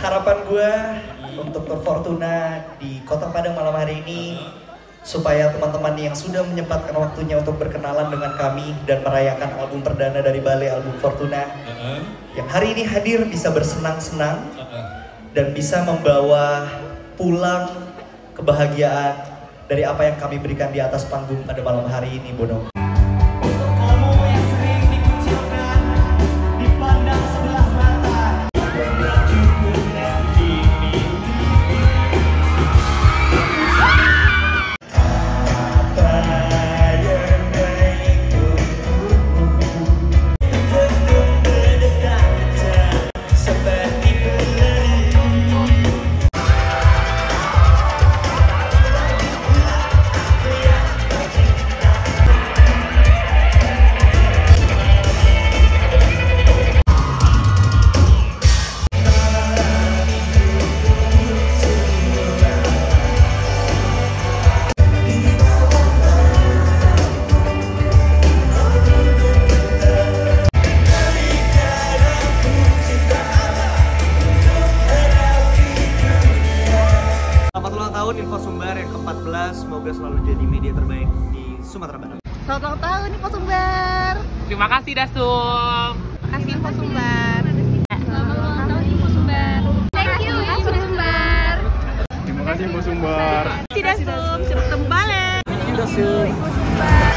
Harapan gue untuk Fortuna di Kota Padang malam hari ini, supaya teman-teman yang sudah menyempatkan waktunya untuk berkenalan dengan kami dan merayakan album perdana dari Balai Album Fortuna, yang hari ini hadir bisa bersenang-senang dan bisa membawa pulang kebahagiaan dari apa yang kami berikan di atas panggung pada malam hari ini, Bono. Selamat ulang tahun Info Sumbar yang ke-14, semoga selalu jadi media terbaik di Sumatera Barat. Selamat ulang tahun Info Sumbar. Terima kasih Dasum. Terima kasih Info Sumbar. Selamat ulang tahun Info Sumbar. Thank you Info Sumbar. Terima kasih Info Sumbar. Terima kasih Dasum, cepat kembali. Terima kasih Dasum. Info Sumbar.